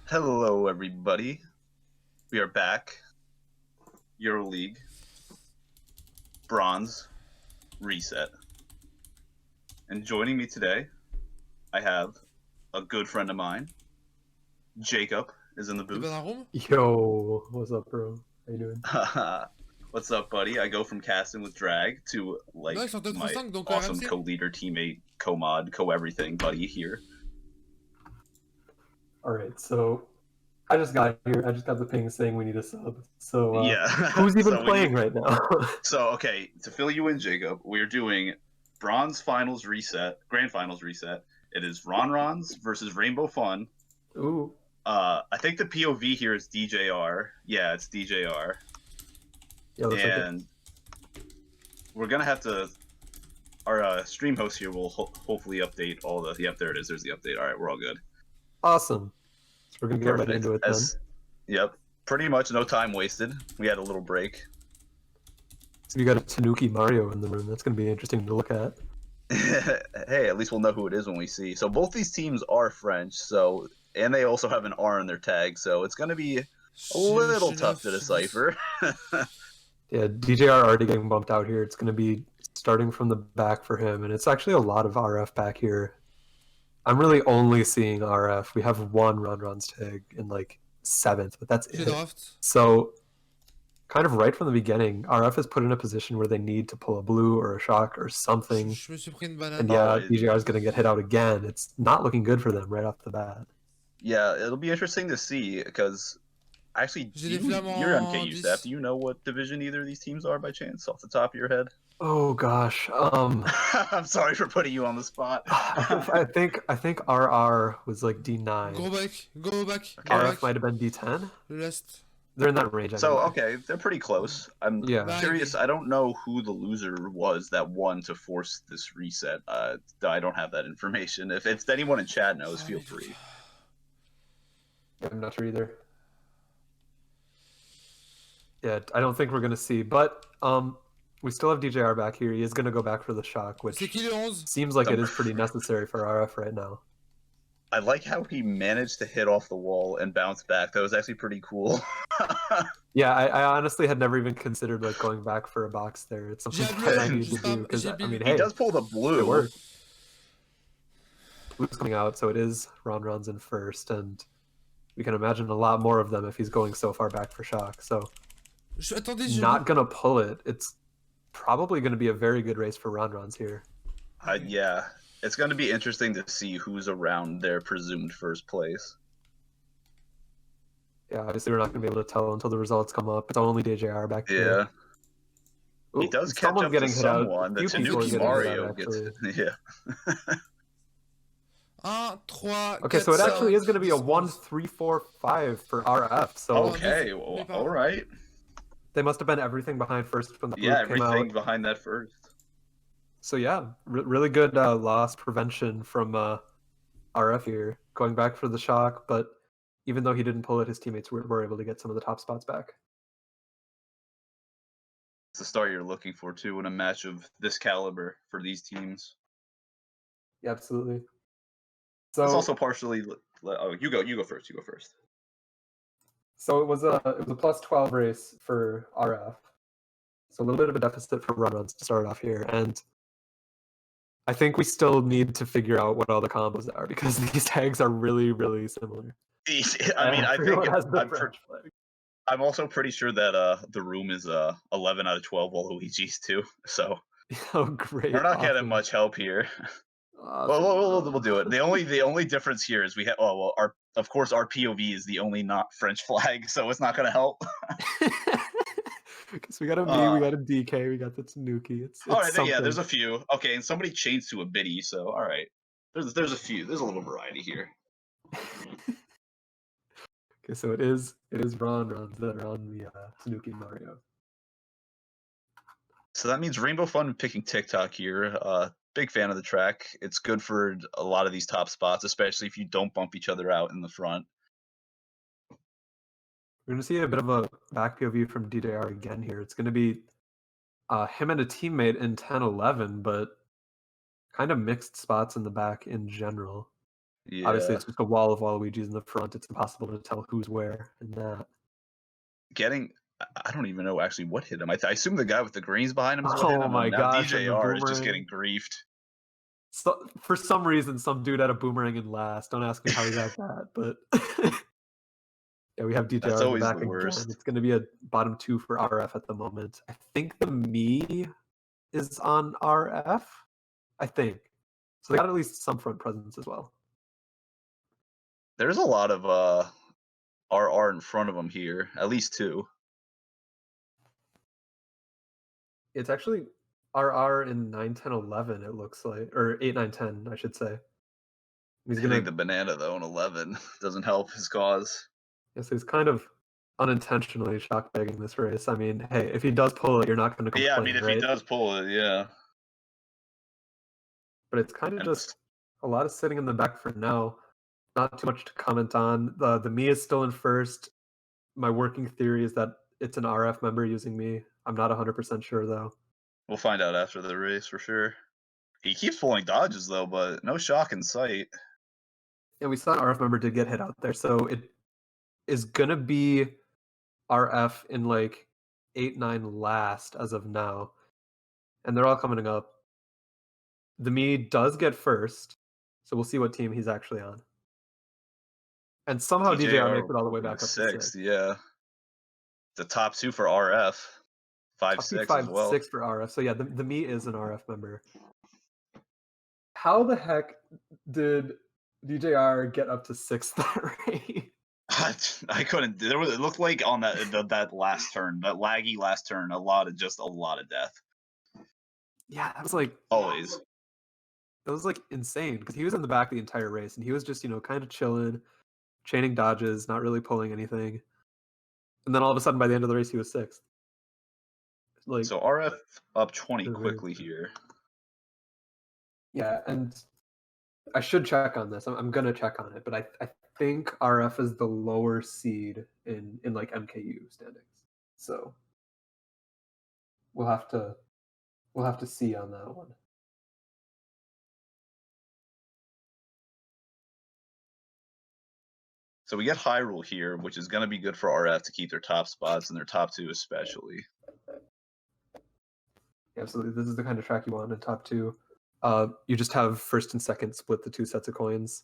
Hello, everybody. We are back. EuroLeague. Bronze. Reset. And joining me today, I have a good friend of mine. Jacob is in the booth. Yo, what's up, bro? How you doing? What's up, buddy? I go from casting with drag to like my awesome co-leader, teammate, co-mod, co-everything buddy here. Alright, so I just got here. I just got the ping saying we need a sub. So yeah. who's even playing right now? So, okay, to fill you in, Jacob, we're doing Bronze Finals Reset, Grand Finals Reset. It is Ronrons versus Rainbow Fun. Ooh. I think the POV here is DJR. Yeah, it's DJR. Yeah, and we're gonna have to. Our stream host here will hopefully update all the. Yep, there it is. There's the update. All right, we're all good. Awesome. So we're gonna get right into it then. Yep, pretty much no time wasted. We had a little break. So you got a Tanuki Mario in the room. That's gonna be interesting to look at. Hey, at least we'll know who it is when we see. So both these teams are French. So and they also have an R in their tag. So it's gonna be a little tough to decipher. Yeah, DJR already getting bumped out here. It's going to be starting from the back for him, and it's actually a lot of RF back here. I'm really only seeing RF. We have one Ronrons tag in like 7th, but that's it. So kind of right from the beginning, RF is put in a position where they need to pull a blue or a shock or something. And yeah, DJR is going to get hit out again. It's not looking good for them right off the bat. Yeah, it'll be interesting to see because actually, you're MKU, do you know what division either of these teams are by chance, off the top of your head? Oh gosh, I'm sorry for putting you on the spot. I think RR was like D9. Go back. Okay. RF might have been D10. They're in that range. So anyway. okay, they're pretty close. I'm curious. I don't know who the loser was that won to force this reset. I don't have that information. If it's anyone in chat knows, feel free. I'm not sure either. Yeah, I don't think we're going to see, but we still have DJR back here. He is going to go back for the shock, which seems like it is pretty necessary for RF right now. I like how he managed to hit off the wall and bounce back. That was actually pretty cool. Yeah, I honestly had never even considered like going back for a box there. It's something that I need to do because I mean, hey, he does pull the blue. Blue's coming out, so it is Ronrons in first, and we can imagine a lot more of them if he's going so far back for shock. So. Not gonna pull it. It's probably gonna be a very good race for Ronrons here. Yeah, it's gonna be interesting to see who's around their presumed first place. Yeah, obviously we're not gonna be able to tell until the results come up. It's only DJR back here. Yeah. He does catch up to someone. The Tanuki Mario gets yeah. Okay, so it actually is gonna be a 1, 3, 4, 5 for RF. So okay, well, all right. They must have been everything behind first when the blue everything came out. Behind that first. So yeah, really good loss prevention from RF here, going back for the shock. But even though he didn't pull it, his teammates were able to get some of the top spots back. It's the start you're looking for too in a match of this caliber for these teams. Yeah, absolutely. So it's also partially. Oh, you go first. You go first. So it was a plus 12 race for RF. So a little bit of a deficit for Ronrons to start off here. And I think we still need to figure out what all the combos are because these tags are really, really similar. I mean, I think I'm also pretty sure that the room is 11 out of 12 Waluigi's too. So oh, great! We're not getting much help here. Well, we'll do it. The only difference here is we have of course our POV is the only not French flag, so it's not gonna help. Because we got a me, we got a DK, we got the Tanuki. It's all right. Yeah, there's a few. Okay, and somebody chains to a biddy, so all right. There's a few. There's a little variety here. Okay, so it is Ronrons that are on the Tanuki Mario. So that means Rainbow Fun picking TikTok here. Big fan of the track. It's good for a lot of these top spots, especially if you don't bump each other out in the front. We're going to see a bit of a back POV from DJR again here. It's going to be him and a teammate in 10-11, but kind of mixed spots in the back in general. Obviously, Yeah. it's just a wall of Waluigi's in the front. It's impossible to tell who's where in that. I don't even know actually what hit him. I assume the guy with the greens behind him is what hit Oh him. And my now gosh, and the DJR is just boomerang. getting griefed. So, for some reason, some dude had a boomerang in last. Don't ask me how he got that, but yeah, we have That's DJR in the always back the again. worst. It's going to be a bottom 2 for RF at the moment. I think the me is on RF. I think. So they got at least some front presence as well. There's a lot of RR in front of him here, at least 2. It's actually RR in 9, 10, 11, it looks like. Or 8, 9, 10, I should say. He's Hitting going the to. banana though in 11 doesn't help his cause. Yes, he's kind of unintentionally shock bagging this race. I mean, hey, if he does pull it, you're not going to complain, Yeah, I mean if he right? does pull it, yeah. But it's kind of And just a lot of sitting in the back for now. Not too much to comment on. The me is still in first. My working theory is that it's an RF member using me. I'm not 100% sure though. we'll find out after the race for sure. He keeps pulling dodges though, but no shock in sight. And we saw an RF member did get hit out there, so it is gonna be RF in like 8, 9 last as of now. And they're all coming up. The me does get first, so we'll see what team he's actually on. And somehow DJR makes DJR it all the way pulling back up to 6th, 6. yeah. The top 2 for RF. 5, Top 2, 6 as 5, well. 6 for RF. So yeah, the me is an RF member. How the heck did DJR get up to 6th that race? I couldn't. It looked like on that last turn, that laggy last turn, a lot of death. Yeah, that was like Always. That was like insane because he was in the back the entire race and he was just kind of chilling, chaining dodges, not really pulling anything. And then all of a sudden, by the end of the race, he was 6th. Like, So RF up 20 really quickly here. Yeah, and I should check on this. I'm gonna check on it, but I think RF is the lower seed in like MKU standings. So we'll have to see on that one. So we get Hyrule here, which is going to be good for RF to keep their top spots and their top 2 especially. Yeah, absolutely. This is the kind of track you want in top 2. You just have first and second split the 2 sets of coins.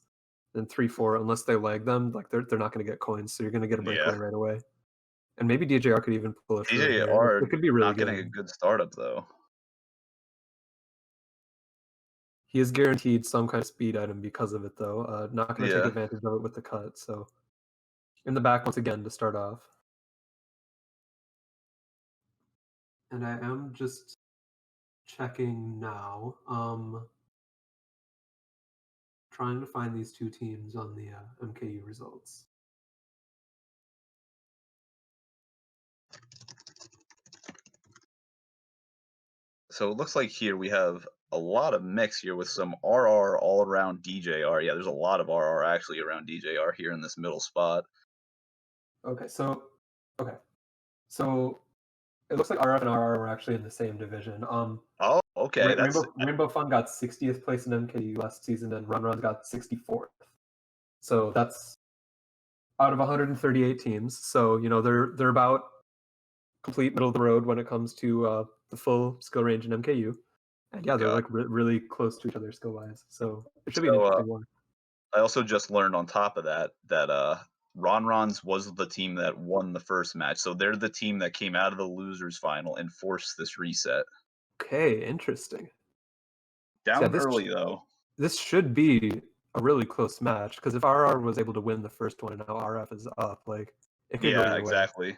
Then 3, 4, unless they lag them, like they're not going to get coins, so you're going to get a breakaway right away. And maybe DJR could even pull it through. DJR It could be really not getting a good startup though. He is guaranteed some kind of speed item because of it, though. Not going to take advantage of it with the cut. So in the back once again to start off. And I am just checking now. Trying to find these 2 teams on the MKU results. So it looks like here we have a lot of mix here with some RR all around DJR. Yeah, there's a lot of RR actually around DJR here in this middle spot. Okay, so it looks like RF and RR were actually in the same division. Oh, okay. Rainbow Fun got 60th place in MKU last season, and Ronrons got 64th. So that's out of 138 teams. So they're about complete middle of the road when it comes to the full skill range in MKU. And yeah, they're like really close to each other skill wise. So it should be an interesting one. I also just learned on top of that Ronrons was the team that won the first match. So they're the team that came out of the losers final and forced this reset. Okay, interesting. Down early though. This should be a really close match because if RR was able to win the first one and now RF is up, like it could go either exactly. way.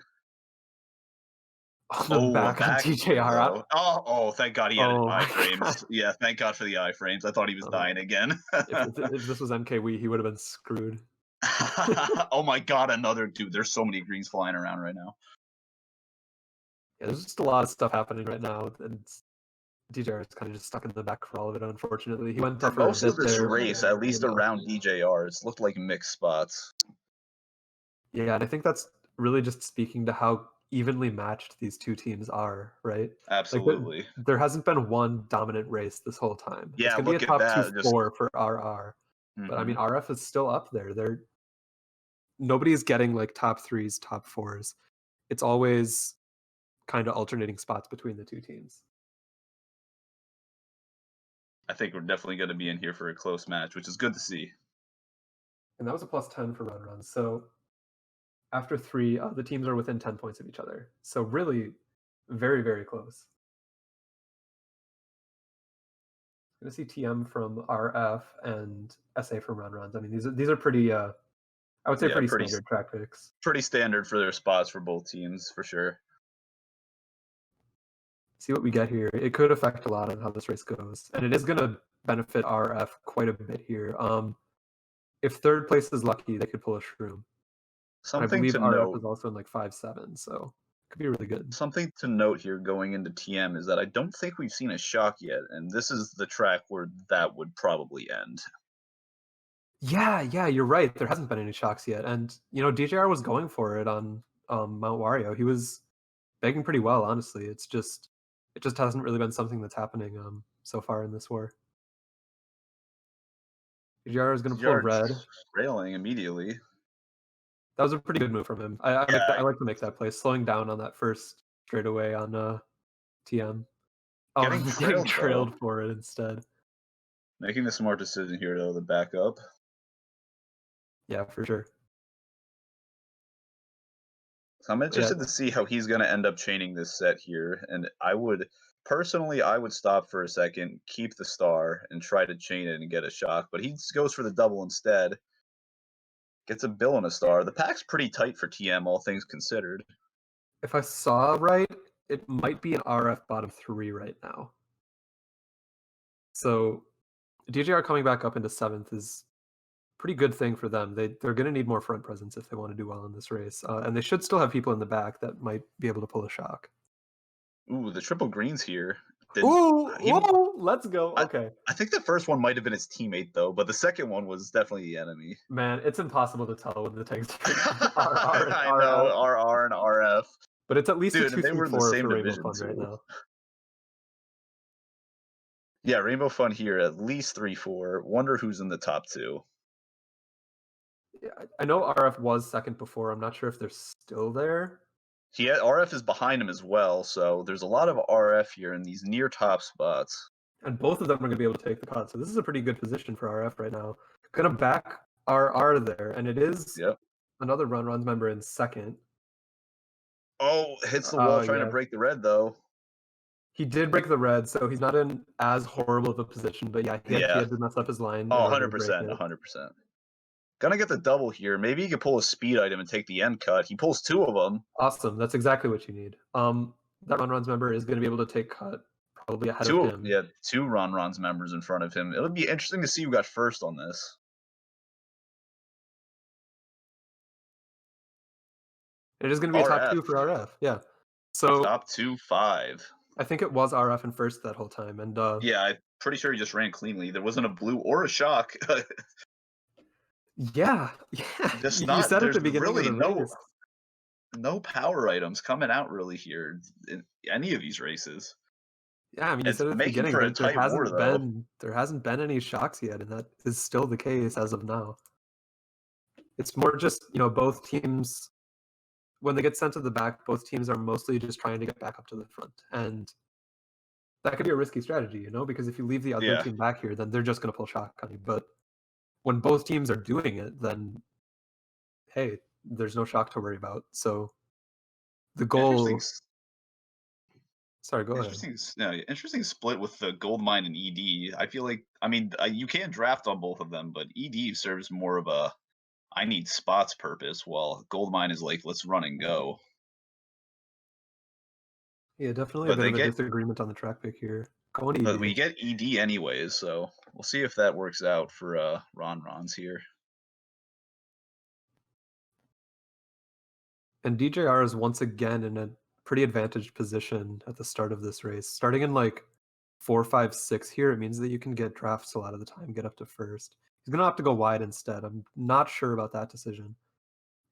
Back on DJR. Oh, thank God he had iframes. Yeah, thank God for the iframes. I thought he was dying again. if this was MKW, he would have been screwed. Oh my God, another dude. There's so many greens flying around right now. Yeah, there's just a lot of stuff happening right now, and DJR is kind of just stuck in the back for all of it, unfortunately. He went for most of this race, at least around DJR, it's looked like mixed spots. Yeah, and I think that's really just speaking to how evenly matched these 2 teams are, right? Absolutely. Like, there hasn't been one dominant race this whole time. Yeah, it's gonna be a top 2-4 for RR. But I mean, RF is still up there. Nobody's getting like top threes, top fours. It's always kind of alternating spots between the two teams. I think we're definitely going to be in here for a close match, which is good to see. And that was a +10 for Ronrons. So after 3, the teams are within 10 points of each other. So really, very, very close. I'm going to see TM from RF and SA from Ronrons. I mean, these are pretty, I would say pretty standard track picks. Pretty standard for their spots for both teams, for sure. See what we get here. It could affect a lot on how this race goes. And it is going to benefit RF quite a bit here. If third place is lucky, they could pull a shroom. I believe RF is also in like 5-7, so it could be really good. Something to note here going into TM is that I don't think we've seen a shock yet, and this is the track where that would probably end. Yeah, you're right. There hasn't been any shocks yet, and DJR was going for it on Mount Wario. He was begging pretty well, honestly. It just hasn't really been something that's happening so far in this war. DJR is going to pull red, railing immediately. That was a pretty good move from him. I like to make that play, slowing down on that first straightaway on TM. Getting trailed for it instead. Making the smart decision here, though, the backup. Yeah, for sure. So I'm interested to see how he's going to end up chaining this set here. And I would stop for a second, keep the star, and try to chain it and get a shock. But he goes for the double instead. Gets a bill and a star. The pack's pretty tight for TM, all things considered. If I saw right, it might be an RF bottom 3 right now. So DJR coming back up into 7th is a pretty good thing for them. They're going to need more front presence if they want to do well in this race. And they should still have people in the back that might be able to pull a shock. Ooh, the triple greens here. Let's go. Okay. I think the first one might have been his teammate, though, but the second one was definitely the enemy. Man, it's impossible to tell when the tags I know, RR and RF. But it's at least a 2-3-4 for Rainbow Fun right now. Yeah, Rainbow Fun here, at least 3-4. Wonder who's in the top 2. Yeah, I know RF was second before. I'm not sure if they're still there. RF is behind him as well, so there's a lot of RF here in these near top spots. And both of them are going to be able to take the cut, so this is a pretty good position for RF right now. Going to back RR there, and it is another Ronrons member in second. Oh, hits the wall trying to break the red, though. He did break the red, so he's not in as horrible of a position, but he had to mess up his line. Oh, 100%, 100%. Gonna get the double here. Maybe he could pull a speed item and take the end cut. He pulls 2 of them. Awesome. That's exactly what you need. That Ronrons member is going to be able to take cut probably ahead of him. Yeah, 2 Ronrons members in front of him. It'll be interesting to see who got first on this. It is going to be a top 2 for RF. Yeah. So top 2-5. I think it was RF in first that whole time, and yeah, I'm pretty sure he just ran cleanly. There wasn't a blue or a shock. Yeah. You said at the beginning of the race. No power items coming out really here in any of these races. Yeah, I mean, you said at the beginning there hasn't been any shocks yet, and that is still the case as of now. It's more just, both teams, when they get sent to the back, both teams are mostly just trying to get back up to the front. And that could be a risky strategy, because if you leave the other team back here, then they're just going to pull shock on you. But when both teams are doing it, then, hey, there's no shock to worry about. So the goal... Sorry, go ahead. Interesting split with the gold mine and ED. I feel like, you can draft on both of them, but ED serves more of a I need spots purpose, while gold mine is like, let's run and go. Yeah, definitely a bit of a disagreement on the track pick here. But we get ED anyways, so we'll see if that works out for Ronrons here. And DJR is once again in a pretty advantaged position at the start of this race. Starting in like 4, 5, 6 here, it means that you can get drafts a lot of the time, get up to first. He's going to have to go wide instead. I'm not sure about that decision.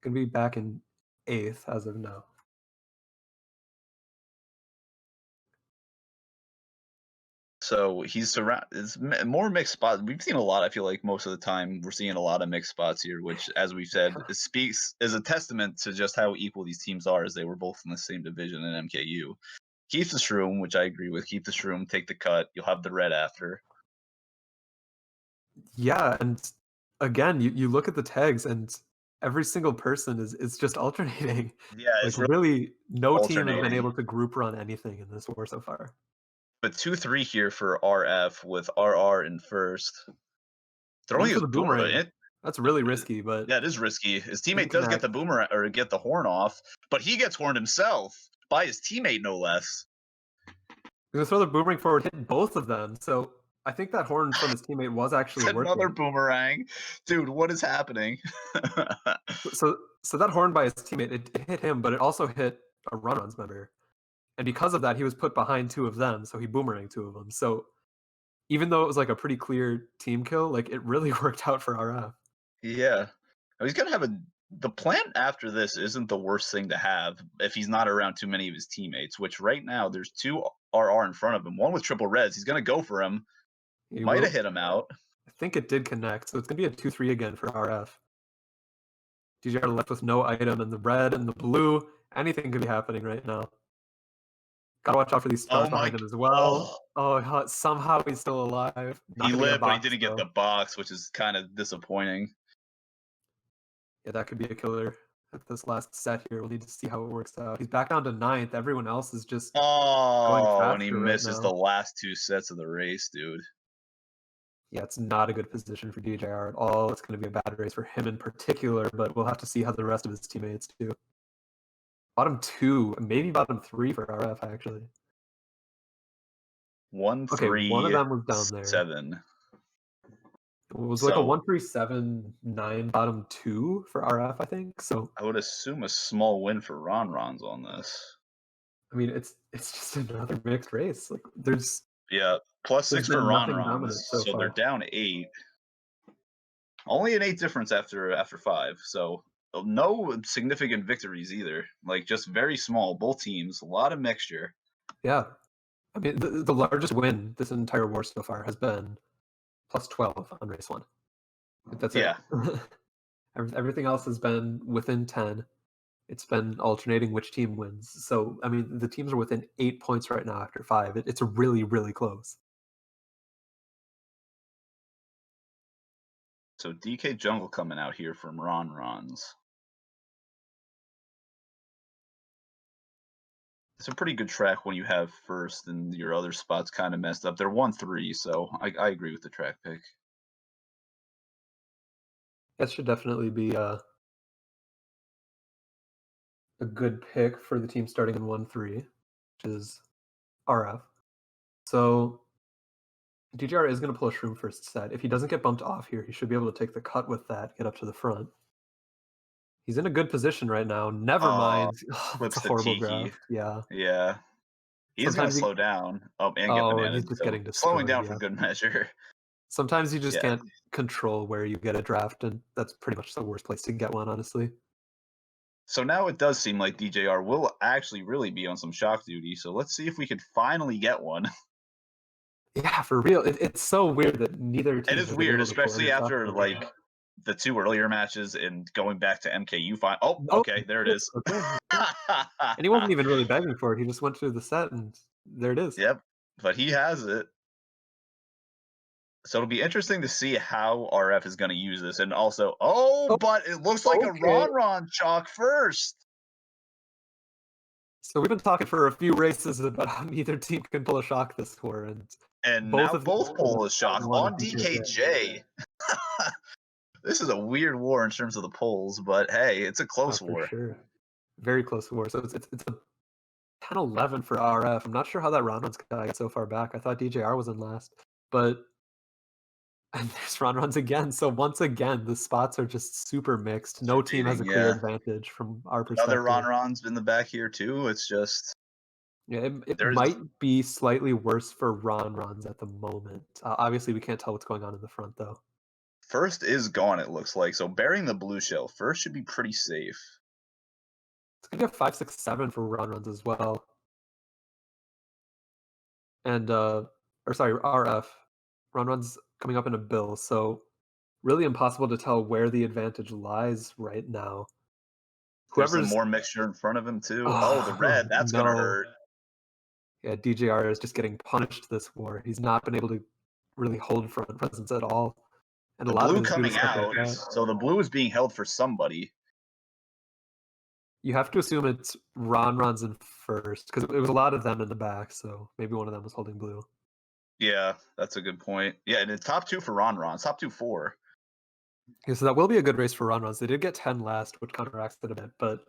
Going to be back in 8th as of now. So he's surround. It's more mixed spots. We've seen a lot. I feel like most of the time we're seeing a lot of mixed spots here, which, as we've said, it speaks is a testament to just how equal these teams are, as they were both in the same division in MKU. Keep the shroom, which I agree with. Keep the shroom. Take the cut. You'll have the red after. Yeah, and again, you look at the tags, and every single person is just alternating. Yeah, Like it's really, no team has been alternating. able to group run anything in this war so far. But 2-3 here for RF with RR in first. Throwing Going for his the boomerang. That's really uh, risky, but yeah, it is risky. His teammate didn't does get connect. the boomerang or get the horn off, but he gets horned himself by his teammate, no less. He's gonna throw the boomerang forward, hit both of them. So I think that horn from his teammate was actually Another working. boomerang, dude. What is happening? So that horn by his teammate, it hit him, but it also hit a Ronrons member, and because of that, he was put behind two of them. So he boomeranged two of them. So even though it was like a pretty clear team kill, like it really worked out for RF. Yeah, he's gonna have the plan after this isn't the worst thing to have if he's not around too many of his teammates. Which right now there's two RR in front of him, one with triple res. He's gonna go for him. Might have hit him out. I think it did connect, so it's gonna be a 2-3 again for RF. DJR left with no item, and the red and the blue, anything could be happening right now. Gotta watch out for these stars behind him as well. Oh, somehow he's still alive. He lived, but he didn't get the box, which is kind of disappointing. Yeah, that could be a killer at this last set here. We'll need to see how it works out. He's back down to 9th. Everyone else is just going faster and he misses right the last two sets of the race, dude. Yeah, it's not a good position for DJR at all. It's going to be a bad race for him in particular, but we'll have to see how the rest of his teammates do. Bottom 2, maybe bottom 3 for RF, actually. 1, 3, one of them was down there. 7. It was like a 1-3-7-9 bottom 2 for RF, I think. So I would assume a small win for Ronrons on this. I mean, it's just another mixed race. Like there's +6 for Ronrons, so far. they're down 8. Only an 8 difference after 5. So no significant victories either. Like just very small. Both teams, a lot of mixture. Yeah, I mean the largest win this entire war so far has been +12 on race 1. That's it. Everything else has been within 10. It's been alternating which team wins. So, I mean, the teams are within 8 points right now after 5. It's really, really close. So DK Jungle coming out here from Ronrons. It's a pretty good track when you have first and your other spots kind of messed up. They're 1-3, so I agree with the track pick. That should definitely be a good pick for the team starting in 1-3, which is RF. So DJR is going to pull a shroom first set. If he doesn't get bumped off here, he should be able to take the cut with that, get up to the front. He's in a good position right now. Never mind. Flips it's a horrible draft. Yeah. Yeah. He's going to slow down. And get bananas. He's just getting destroyed, slowing down for good measure. Sometimes you just can't control where you get a draft, and that's pretty much the worst place to get one, honestly. So now it does seem like DJR will actually really be on some shock duty. So let's see if we can finally get one. Yeah, for real. It's so weird that neither team. It is weird, especially after like the 2 earlier matches and going back to MKU. Okay, there it is. Okay. And he wasn't even really begging for it. He just went through the set, and there it is. Yep, but he has it. So it'll be interesting to see how RF is going to use this. And also, but it looks like a Ronron chalk first. So we've been talking for a few races about how neither team can pull a shock this war. And both pull a shock on DKJ. This is a weird war in terms of the polls, but hey, it's a close war. For sure. Very close war. So it's a 10-11 for RF. I'm not sure how that Ronrons got so far back. I thought DJR was in last. And there's Ronrons again. So once again, the spots are just super mixed. No team has a clear advantage from our perspective. Other Ronrons in the back here too. It's just it might be slightly worse for Ronrons at the moment. Obviously, we can't tell what's going on in the front though. First is gone, it looks like. So bearing the blue shell, first should be pretty safe. It's gonna be a 5-6-7 for Ronrons as well. And or sorry, RF. Ronrons coming up in a bill, so really impossible to tell where the advantage lies right now. There's some Whoever's more mixture in front of him too. Oh, the red. That's gonna no. hurt. Yeah, DJR is just getting punished this war. He's not been able to really hold front presence at all. And a The lot of blue it is due to coming stuff out, like that. so the blue is being held for somebody. You have to assume it's Ronrons in first, because it was a lot of them in the back, so maybe one of them was holding blue. Yeah, that's a good point. Yeah, and the top 2 for Ronrons, top 2 4. Yeah, so that will be a good race for Ronrons. They did get 10 last, which counteracts it a bit, but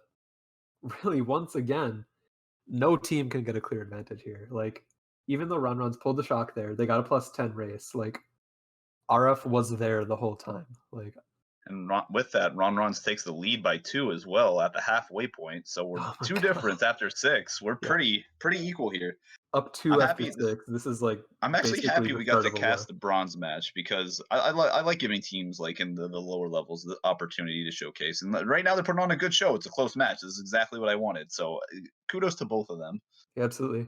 really, once again, no team can get a clear advantage here. Like, even though Ronrons pulled the shock there, they got a plus 10 race. Like, RF was there the whole time. Like, And with that, Ronrons takes the lead by 2 as well at the halfway point. So we're 2 difference after 6. We're pretty equal here. Up 2 after 6. This is like I'm actually happy we got to cast the the bronze match because I like giving teams like in the lower levels the opportunity to showcase. And right now they're putting on a good show. It's a close match. This is exactly what I wanted. So kudos to both of them. Yeah, absolutely.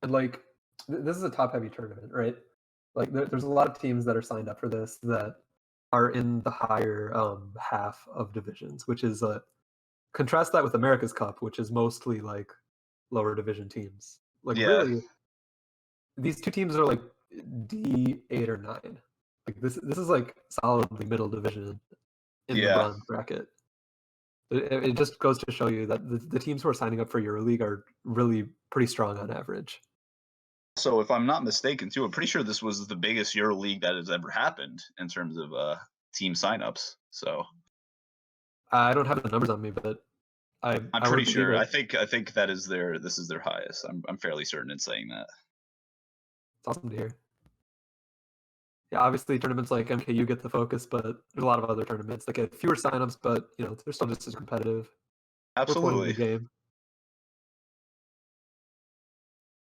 And like, this is a top-heavy tournament, right? Like, there's a lot of teams that are signed up for this that are in the higher half of divisions, which is contrast that with America's Cup, which is mostly like lower division teams. Like, really, these two teams are like D8 or 9. Like, this is like solidly middle division in the bronze bracket. It just goes to show you that the teams who are signing up for EuroLeague are really pretty strong on average. So if I'm not mistaken, too, I'm pretty sure this was the biggest EuroLeague that has ever happened in terms of team signups. So I don't have the numbers on me, but I'm pretty sure. I think that is this is their highest. I'm fairly certain in saying that. It's awesome to hear. Yeah, obviously tournaments like MKU get the focus, but there's a lot of other tournaments that get fewer signups, but you know they're still just as competitive. Absolutely. We're playing the game.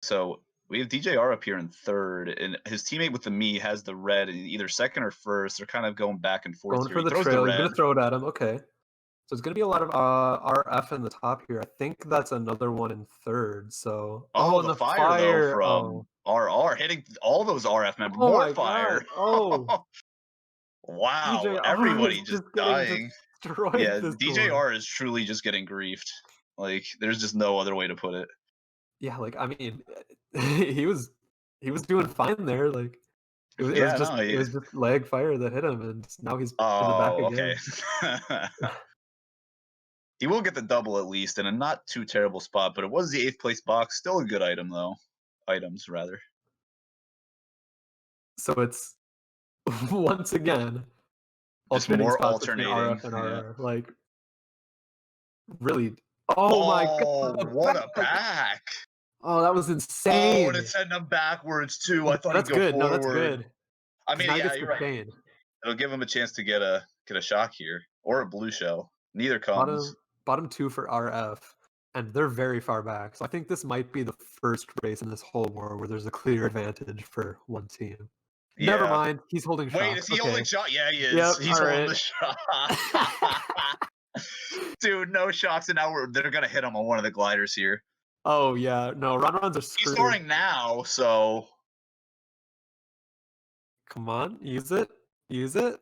So we have DJR up here in third, and his teammate with the me has the red in either second or first. They're kind of going back and forth. Going for the trail. He's gonna throw it at him. Okay. So it's going to be a lot of RF in the top here. I think that's another one in third. So the fire though from RR hitting all those RF members. More fire. Oh. Wow. DJR everybody just dying. Yeah, DJR is truly just getting griefed. Like there's just no other way to put it. Yeah, like I mean he was doing fine there. Like it was just lag fire that hit him, and now he's in the back again. Okay. He will get the double at least in a not too terrible spot, but it was the 8th place box. Still a good item, though. Items, rather. So it's, once again, just more alternating. RF and RR. Like, really. Oh my God. What a back. Oh, that was insane. Oh, and it's sending him backwards, too. I thought he'd go forward. No, that's good. I mean, yeah, you're right. It'll give him a chance to get a shock here. Or a blue shell. Neither comes. Bottom 2 for RF, and they're very far back. So I think this might be the first race in this whole war where there's a clear advantage for one team. Yeah. Never mind, he's holding shock. Wait, is he holding shot? Yeah, he is. Yep, he's holding the shot. Dude, no shocks, and now they're going to hit him on one of the gliders here. Oh, yeah. No, Ronrons are screwed. He's scoring now, so... Come on, use it. Use it.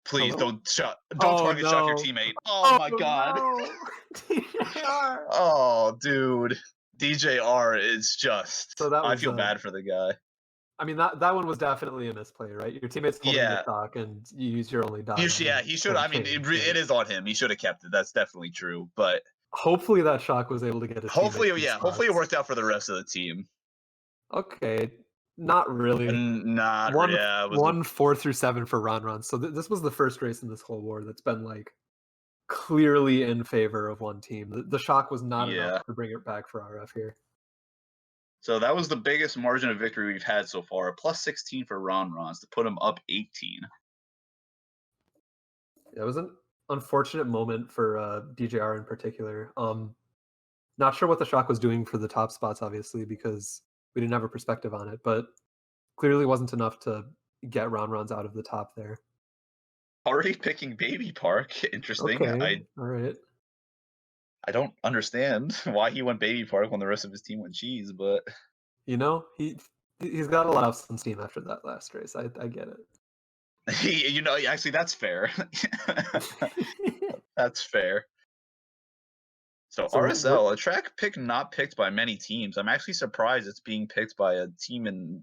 Please don't shock your teammate. Oh my God. No. DJR. Oh, dude. DJR is just. So I feel bad for the guy. I mean, that one was definitely a misplay, right? Your teammate's holding the shock and you use your only dot. He should. I mean, it is on him. He should have kept it. That's definitely true. But hopefully that shock was able to get his Hopefully it worked out for the rest of the team. Okay. Not really. One 4 through 7 for Ronrons. So this was the first race in this whole war that's been like clearly in favor of one team. The shock was not enough to bring it back for RF here. So that was the biggest margin of victory we've had so far. A plus 16 for Ronrons to put him up 18. It was an unfortunate moment for DJR in particular. Not sure what the shock was doing for the top spots, obviously, because we didn't have a perspective on it, but clearly wasn't enough to get Ronrons out of the top there. Already picking Baby Park. Interesting. Okay. All right. I don't understand why he went Baby Park when the rest of his team went Cheese, but you know, he He's got to let off some steam after that last race. I get it. Actually, that's fair. That's fair. So RSL, a track pick not picked by many teams. I'm actually surprised it's being picked by a team in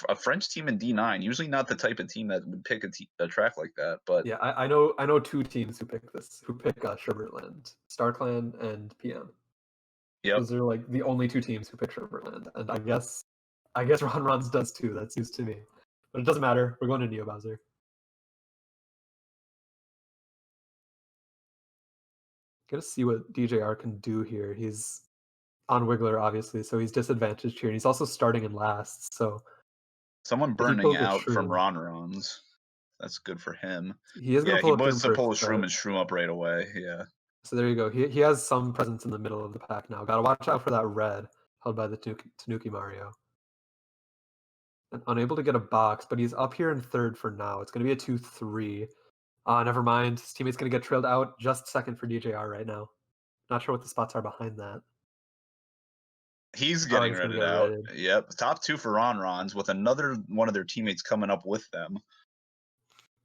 a French team in D9. Usually not the type of team that would pick a track like that. But yeah, I know 2 teams who pick this, who pick Sherbertland, StarClan and PM. Yep. Those are like the only 2 teams who pick Sherbertland, and I guess Ronrons does too. That's news to me, but it doesn't matter. We're going to Neo Bowser. Gotta see what DJR can do here. He's on Wiggler, obviously, so he's disadvantaged here. And he's also starting in last, so someone burning out from Ronrons. That's good for him. He is gonna pull he was to pull a shroom and shroom up right away. Yeah. So there you go. He has some presence in the middle of the pack now. Gotta watch out for that red held by the Tanuki Mario. And unable to get a box, but he's up here in third for now. It's gonna be a 2-3. Never mind. His teammate's going to get trailed out. Just second for DJR right now. Not sure what the spots are behind that. He's getting redded out. Yep. Top 2 for Ronrons with another one of their teammates coming up with them.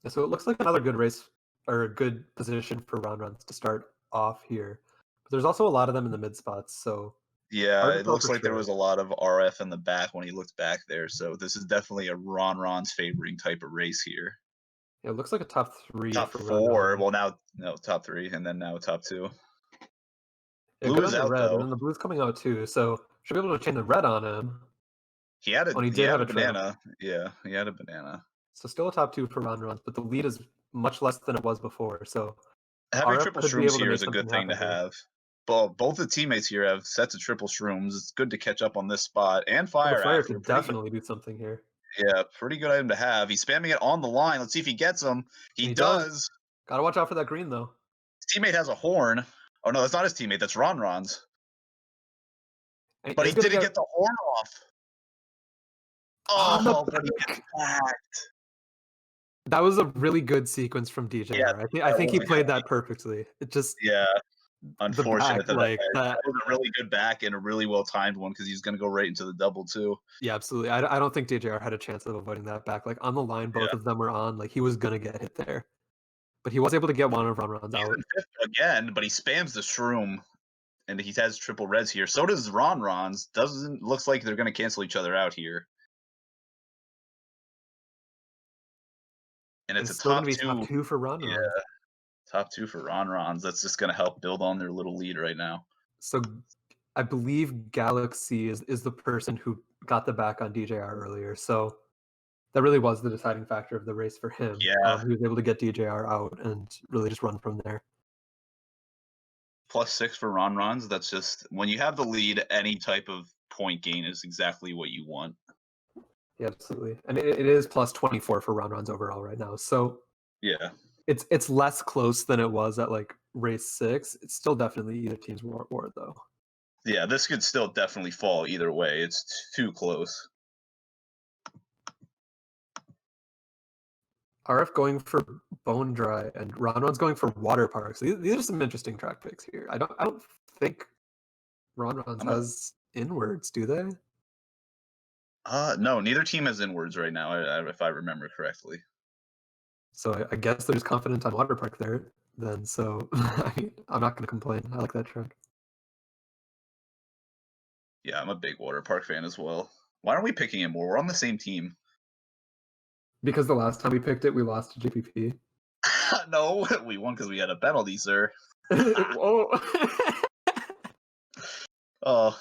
Yeah, so it looks like another good race or a good position for Ronrons to start off here. But there's also a lot of them in the mid spots. So yeah, it looks like there was a lot of RF in the back when he looked back there. So this is definitely a Ronrons favoring type of race here. Yeah, it looks like a top 3. Top 4. Well, now top 3, and then now top 2. Blue is out red, though. And then the blue's coming out too, so should be able to chain the red on him. He had a banana. Yeah, he had a banana. So still a top 2 for Ronrons, but the lead is much less than it was before. So having triple shrooms here is a good thing to have. But both the teammates here have sets of triple shrooms. It's good to catch up on this spot. And Fire could definitely do something here. Yeah, pretty good item to have. He's spamming it on the line. Let's see if he gets him. He does. Gotta watch out for that green, though. His teammate has a horn. Oh, no, that's not his teammate. That's Ronrons. But he didn't get the horn off. Oh, but he gets hacked. That was a really good sequence from DJ. Yeah, I think he played that perfectly. It just... Yeah. Unfortunate that was a really good back and a really well timed one because he's going to go right into the double too. Yeah, absolutely. I don't think DJR had a chance of avoiding that back. Like on the line, both of them were on. Like he was going to get hit there, but he was able to get one of Ronrons out again. But he spams the shroom, and he has triple reds here. So does Ronrons. Looks like they're going to cancel each other out here. And it's a top 2 for Ronrons. Yeah. Top 2 for Ronrons. That's just going to help build on their little lead right now. So I believe Galaxy is the person who got the back on DJR earlier. So that really was the deciding factor of the race for him. Yeah. He was able to get DJR out and really just run from there. +6 for Ronrons. That's just, when you have the lead, any type of point gain is exactly what you want. Yeah, absolutely. And it is +24 for Ronrons overall right now. So yeah. It's less close than it was at like race 6. It's still definitely either team's war though. Yeah, this could still definitely fall either way. It's too close. RF going for Bone Dry and Ronron's going for Water Parks. These are some interesting track picks here. I don't think Ronron's has inwards, do they? No, neither team has inwards right now, if I remember correctly. So I guess they're just confident on Water Park there then. So I'm not going to complain. I like that track. Yeah, I'm a big Water Park fan as well. Why aren't we picking it more? We're on the same team. Because the last time we picked it, we lost to JPP. No, we won because we had a penalty, sir. Whoa. Oh.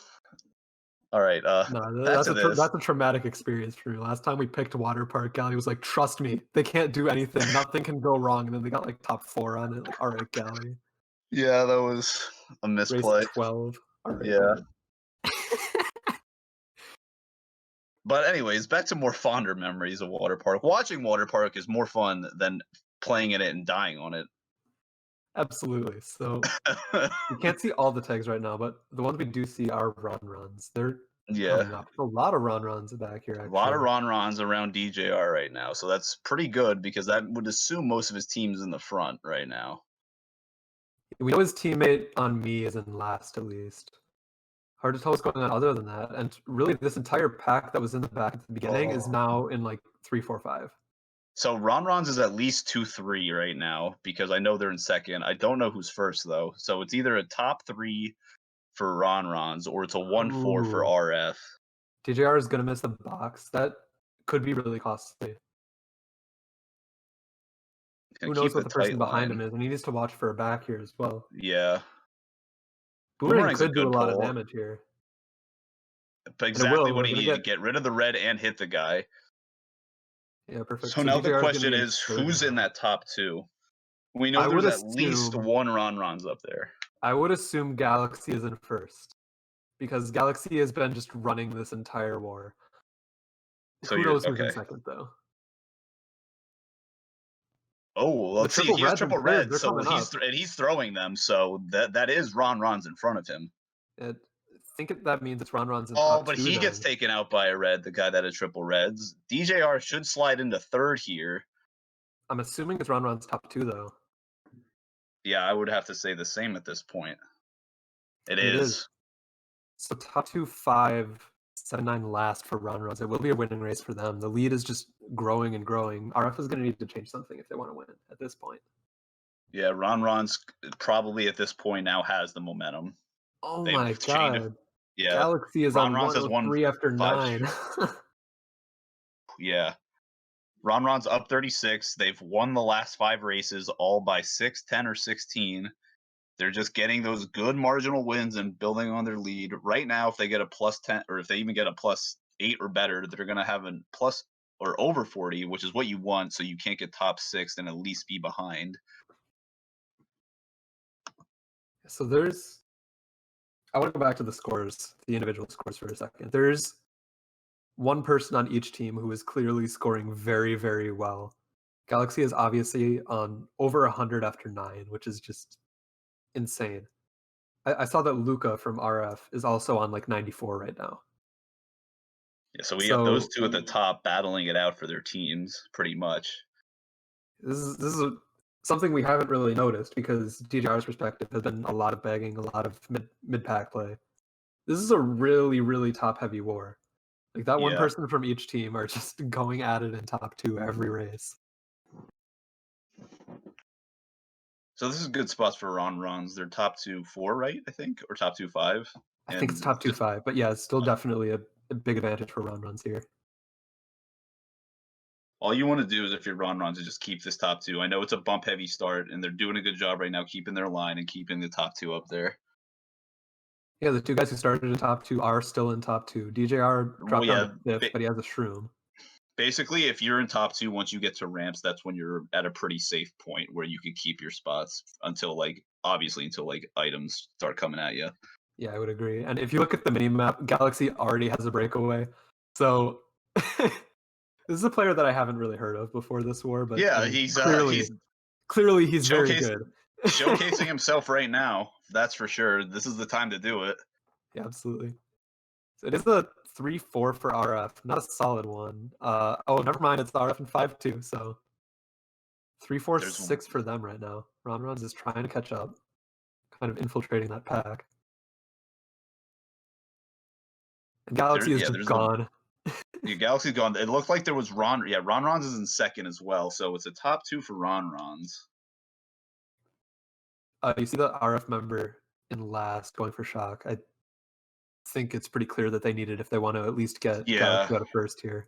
All right. That's a traumatic experience for me. Last time we picked Water Park, Galley was like, "Trust me, they can't do anything. Nothing can go wrong." And then they got like top 4 on it. Like, all right, Galley. Yeah, that was a misplay. Race 12. All right, yeah. But anyways, back to more fonder memories of Water Park. Watching Water Park is more fun than playing in it and dying on it. Absolutely. So you can't see all the tags right now, but the ones we do see are Ronrons. They're coming up. A lot of Ronrons back here. Actually. A lot of Ronrons around DJR right now, so that's pretty good because that would assume most of his team's in the front right now. We know his teammate on me is in last, at least. Hard to tell what's going on other than that. And really, this entire pack that was in the back at the beginning is now in like 3, 4, 5. So Ronrons is at least 2-3 right now because I know they're in second. I don't know who's first though. So it's either a top 3 for Ronrons or it's a 1-4 for Ooh. RF. DJR is going to miss the box. That could be really costly. Who knows what the person behind him is, and he needs to watch for a back here as well. Yeah. Boomerang could do a lot of damage here. Exactly what he needed to get rid of the red and hit the guy. Yeah, perfect. So now the question is, who's in that top 2? We know there's at least one Ronrons up there. I would assume Galaxy is in first, because Galaxy has been just running this entire war. So who knows who's in second, though? Oh, well, let's see. He has triple red, so he's throwing them. So that is Ronrons in front of him. I think that means it's Ronrons in top 2. Oh, but he gets taken out by a red, the guy that had triple reds. DJR should slide into third here. I'm assuming it's Ronrons top 2, though. Yeah, I would have to say the same at this point. It is. So top 2, 5, 7, 9 last for Ronrons. It will be a winning race for them. The lead is just growing and growing. RF is going to need to change something if they want to win at this point. Yeah, Ronrons probably at this point now has the momentum. Oh my god. Yeah. Galaxy is Ronrons on 3 after 9. Yeah. Ronrons up 36. They've won the last 5 races all by 6, 10, or 16. They're just getting those good marginal wins and building on their lead. Right now, if they get a plus 10, or if they even get a plus 8 or better, they're going to have a plus or over 40, which is what you want, so you can't get top 6 and at least be behind. So I want to go back to the scores, the individual scores for a second. There's one person on each team who is clearly scoring very, very well. Galaxy is obviously on over 100 after 9, which is just insane. I saw that Luca from RF is also on like 94 right now. Yeah, so we have those two at the top battling it out for their teams, pretty much. This is something we haven't really noticed because DJR's perspective has been a lot of begging, a lot of mid-pack play. This is a really, really top-heavy war. Like that one person from each team are just going at it in top 2 every race. So this is good spots for Ronrons. They're top 2, 4, right? I think, or top 2, 5. I think it's top 2, 5, but yeah, it's still definitely a big advantage for Ronrons here. All you want to do is, if you're Ronrons, is just keep this top 2. I know it's a bump-heavy start, and they're doing a good job right now keeping their line and keeping the top 2 up there. Yeah, the 2 guys who started in top 2 are still in top 2. DJR dropped out to 5th, but he has a shroom. Basically, if you're in top 2, once you get to ramps, that's when you're at a pretty safe point where you can keep your spots until until items start coming at you. Yeah, I would agree. And if you look at the mini-map, Galaxy already has a breakaway. So this is a player that I haven't really heard of before this war, but yeah, he's clearly very good. Showcasing himself right now, that's for sure. This is the time to do it. Yeah, absolutely. So it is a 3-4 for RF, not a solid one. Oh, never mind, it's RF and 5-2, so 3-4-6 for them right now. Ronrons is trying to catch up, kind of infiltrating that pack. And Galaxy is just gone. Yeah, Galaxy's gone. It looked like there was Ronrons is in second as well, so it's a top 2 for Ronrons. You see the RF member in last going for shock. I think it's pretty clear that they need it if they want to at least get Galaxy out of first here.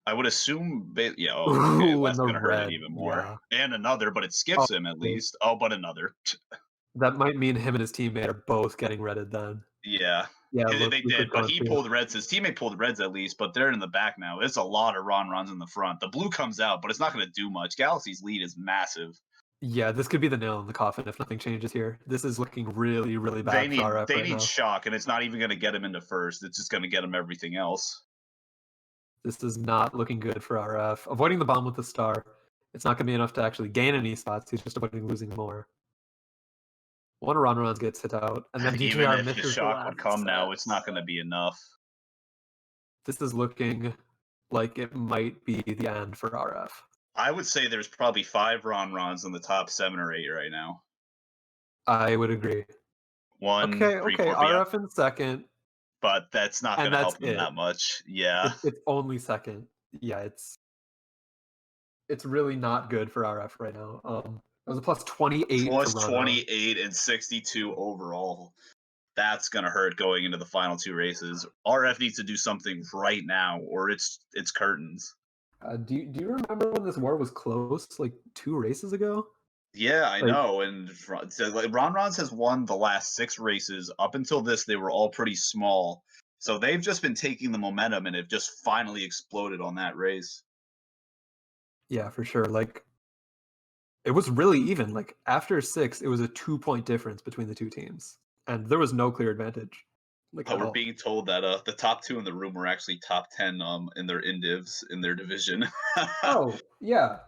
I would assume, that's going to hurt it even more. Yeah. And another, but it skips him at least. Oh, but another. That might mean him and his teammate are both getting redded then. Yeah. Yeah, they did, but he pulled reds. His teammate pulled reds at least, but they're in the back now. It's a lot of Ronrons in the front. The blue comes out, but it's not going to do much. Galaxy's lead is massive. Yeah, this could be the nail in the coffin if nothing changes here. This is looking really, really bad for RF They need shock, and it's not even going to get him into first. It's just going to get him everything else. This is not looking good for RF. Avoiding the bomb with the star. It's not going to be enough to actually gain any spots. He's just avoiding losing more. One of Ronrons gets hit out, and then DJR misses the shock would come now. It's not going to be enough. This is looking like it might be the end for RF. I would say there's probably 5 Ronrons in the top 7 or 8 right now. I would agree. Okay, RF in second. but that's not going to help them that much. Yeah. It's only second. Yeah, it's really not good for RF right now. It was a plus 28. Plus 28 and 62 overall. That's going to hurt going into the final two races. RF needs to do something right now, or it's curtains. Do you remember when this war was close, like 2 races ago? Yeah, I know. And Ronrons has won the last 6 races. Up until this, they were all pretty small. So they've just been taking the momentum and have just finally exploded on that race. Yeah, for sure. Like, it was really even. Like, after 6, it was a 2-point difference between the two teams. And there was no clear advantage. Like, we're being told that the top 2 in the room were actually top 10 in their indivs in their division. Oh, yeah.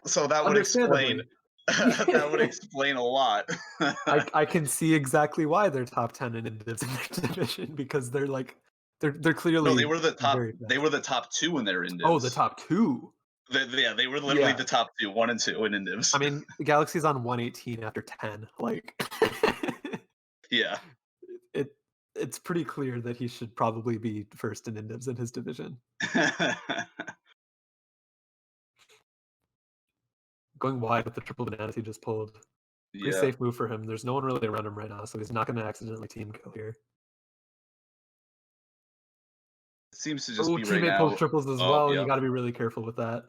So that would explain that would explain a lot. I can see exactly why they're top 10 in indivs in their division, because they're like they're clearly No, they were the top they were the top 2 in their indivs. Oh, the top 2. They were literally the top 2, 1 and 2 in indivs. I mean, the Galaxy's on 118 after 10. Like, yeah. It's pretty clear that he should probably be first in indivs in his division. Going wide with the triple bananas he just pulled. Pretty safe move for him. There's no one really around him right now, so he's not going to accidentally team kill here. It seems to just be right now. Teammate pulls triples as well. You got to be really careful with that.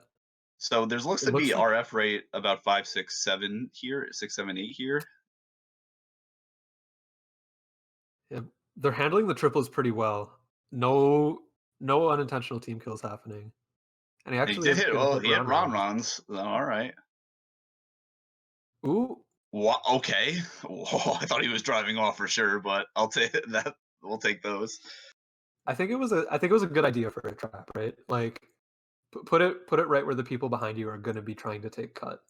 So there's looks to be RF rate about 5, 6, 7 here, 6, 7, 8 here. Yeah, they're handling the triples pretty well. No unintentional team kills happening. And he did hit. Well, he had Ronrons. All right. Ooh. What? Okay. Whoa, I thought he was driving off for sure, but I'll take that. We'll take those. I think it was a good idea for a trap, right? Like, put it right where the people behind you are going to be trying to take cut.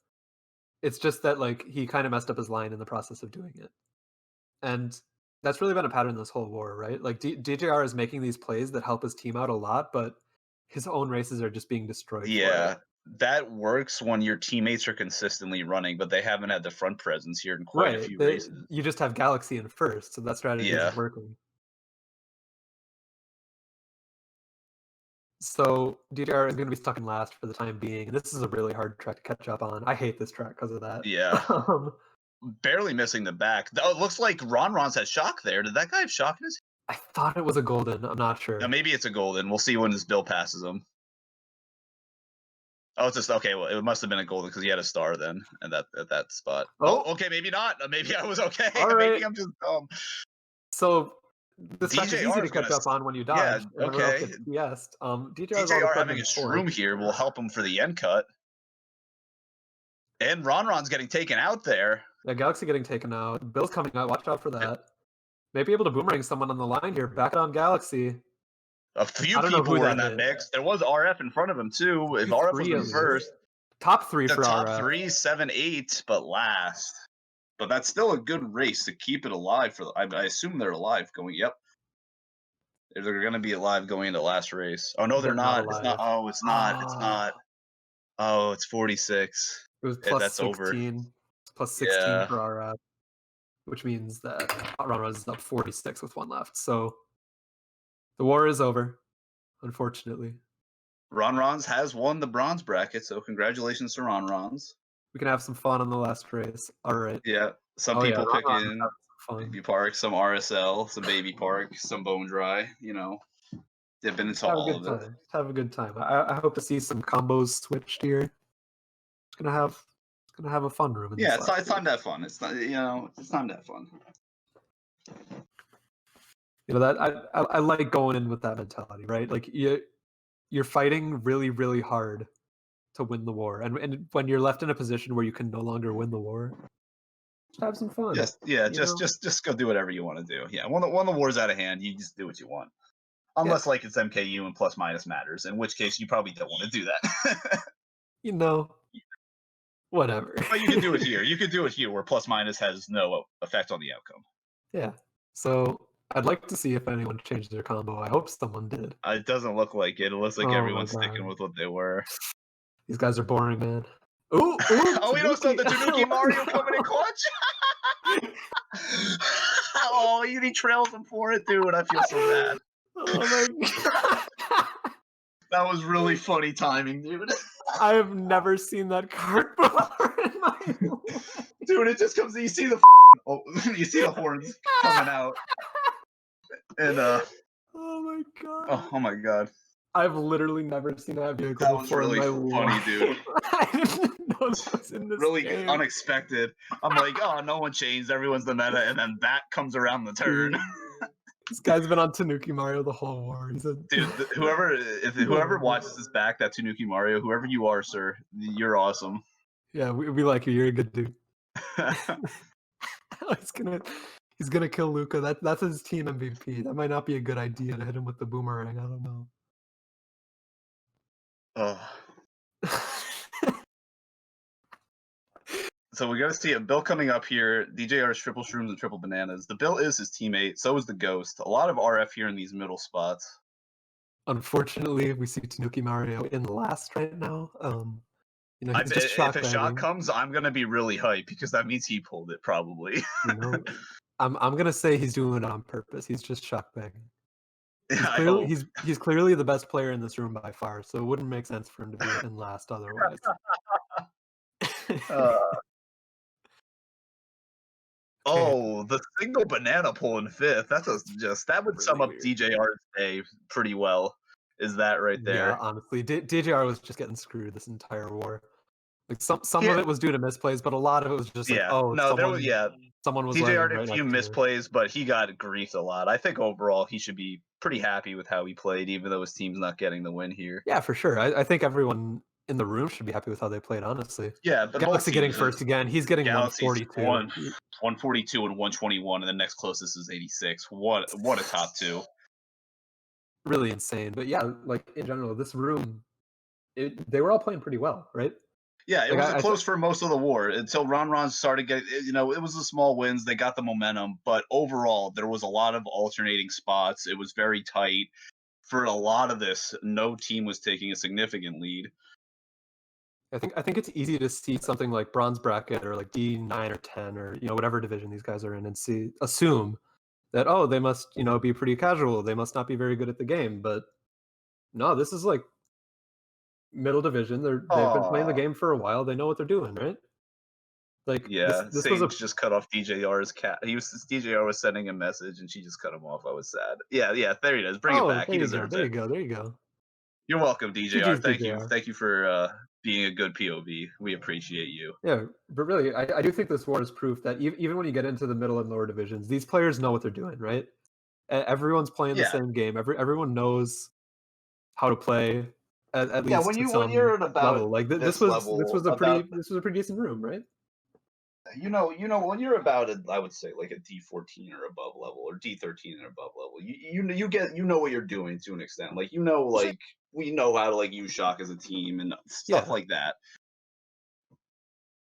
It's just that, like, he kind of messed up his line in the process of doing it, and that's really been a pattern this whole war, right? Like, DJR is making these plays that help his team out a lot, but his own races are just being destroyed. Yeah, that works when your teammates are consistently running, but they haven't had the front presence here in quite a few races. You just have Galaxy in first, so that strategy isn't working. So DJR is going to be stuck in last for the time being, and this is a really hard track to catch up on. I hate this track because of that. Yeah. Barely missing the back. Oh, it looks like Ronrons has shock there. Did that guy have shock in his? I thought it was a golden. I'm not sure. Yeah, maybe it's a golden. We'll see when his bill passes him. Oh, it's just okay. Well, it must have been a golden because he had a star then at that spot. Oh, okay, maybe not. Maybe I was okay. Maybe I'm just dumb. So this track is easy to catch up on when you dodge. Yeah, okay. Yes. DJR having a shroom here will help him for the end cut. And Ronron's getting taken out there. Yeah, Galaxy getting taken out. Bill's coming out. Watch out for that. Maybe able to boomerang someone on the line here. Back it on Galaxy. A few people were in that mix. There was RF in front of him too. If RF was in first, top 3 for top RF. 3, 7, 8, but last. But that's still a good race to keep it alive for. I assume they're alive going. Yep, they're going to be alive going into last race. Oh no, they're not. It's not. Oh, it's not. It's not. Oh, it's 46. It was plus that's 16. over. It's plus 16 for RF, which means that Ronrons is up 46 with 1 left. So the war is over, unfortunately. Ronrons has won the bronze bracket, so congratulations to Ronrons. We can have some fun on the last race. All right. Yeah, some people picking Baby Park, some RSL, some Baby Park, some Bone Dry. You know, dipping into all of it. Have a good time. I hope to see some combos switched here. It's gonna have a fun room. It's time to have fun. It's not, it's time to have fun. You know that I like going in with that mentality, right? Like you're fighting really, really hard to win the war, and when you're left in a position where you can no longer win the war, just have some fun. Just go do whatever you want to do. Yeah, when the war's out of hand, you just do what you want. Unless like it's MKU and plus minus matters, in which case you probably don't want to do that. Whatever. But you can do it here. You could do it here where plus minus has no effect on the outcome. Yeah. So I'd like to see if anyone changed their combo. I hope someone did. It doesn't look like it. It looks like everyone's sticking with what they were. These guys are boring, man. Ooh, Oh, we also have the Tanuki Mario coming in clutch. Oh, he trails him for it, dude. I feel so bad. Oh my god. That was really funny timing, dude. I have never seen that card before in my life. Dude, it just comes. You see the you see the horns coming out, and Oh my god. oh my god, I've literally never seen that vehicle that was before really in my funny, life. dude. I didn't know that was in this Really game. unexpected. I'm like, oh, no one changed. Everyone's the meta, and then that comes around the turn. Dude, this guy's been on Tanuki Mario the whole war. He's a Dude, whoever watches this back, that Tanuki Mario, whoever you are, sir, you're awesome. Yeah, we like you. You're a good dude. He's gonna kill Luca. That's his team MVP. That might not be a good idea to hit him with the boomerang. I don't know. So we're gonna see a Bill coming up here. DJR's triple shrooms and triple bananas. The Bill is his teammate. So is the Ghost. A lot of RF here in these middle spots. Unfortunately, we see Tanuki Mario in last right now. You know, he's just if a shot comes, I'm gonna be really hyped because that means he pulled it probably. You know, I'm gonna say he's doing it on purpose. He's just shock banging. He's clearly the best player in this room by far, so it wouldn't make sense for him to be in last otherwise. Oh, the single banana pull in fifth. That would really sum up weird. DJR's day pretty well. Is that right there? Yeah, honestly, DJR was just getting screwed this entire war. Like some of it was due to misplays, but a lot of it was just like, oh, no, someone was DJR did right a few misplays, but he got griefed a lot. I think overall he should be pretty happy with how he played, even though his team's not getting the win here. Yeah, for sure. I think everyone in the room should be happy with how they played, honestly. Yeah, but Galaxy getting first again. He's getting Galaxy's 142. 142 and 121, and the next closest is 86. What a top two. Really insane. But yeah, like in general, this room, they were all playing pretty well, right? Yeah, it was close for most of the war until Ronrons started getting, you know, it was the small wins. They got the momentum, but overall, there was a lot of alternating spots. It was very tight. For a lot of this, no team was taking a significant lead. I think it's easy to see something like bronze bracket or like D9 or 10 or, you know, whatever division these guys are in and assume that, oh, they must, you know, be pretty casual. They must not be very good at the game. But no, this is like middle division. They've been playing the game for a while. They know what they're doing, right? Like, yeah, this Sage just cut off DJR's cat. DJR was sending a message and she just cut him off. I was sad. Yeah, there he is. Bring it back. He deserves it. There you go. You're welcome, DJR. Thank you for being a good POV. We appreciate you. Yeah, but really, I do think this war is proof that even when you get into the middle and lower divisions, these players know what they're doing, right? Everyone's playing the same game. Everyone knows how to play. At least when you're at about level. Like this was a pretty decent room, right? You know when you're about I would say like a D14 or above level or D13 and above level, you know what you're doing to an extent. Like like we know how to like use shock as a team and stuff like that.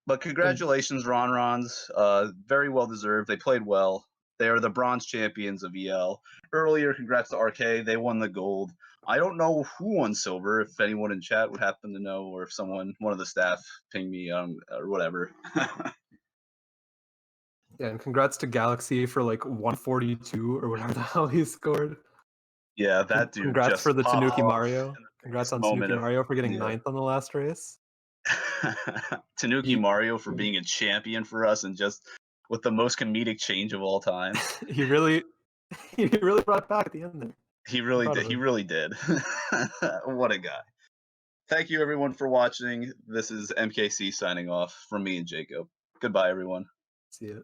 But congratulations, Ronrons. Very well deserved. They played well. They are the bronze champions of EL. Earlier, congrats to RK. They won the gold. I don't know who won silver. If anyone in chat would happen to know, or if one of the staff ping me or whatever. Yeah, and congrats to Galaxy for like 142 or whatever the hell he scored. Yeah, that dude. Congrats for the Tanuki Mario. Congrats on Tanuki Mario for getting 9th on the last race. Tanuki Mario for being a champion for us and just with the most comedic change of all time. he really brought it back at the end there. He really did. What a guy. Thank you everyone for watching. This is MKC signing off from me and Jacob. Goodbye everyone. See ya.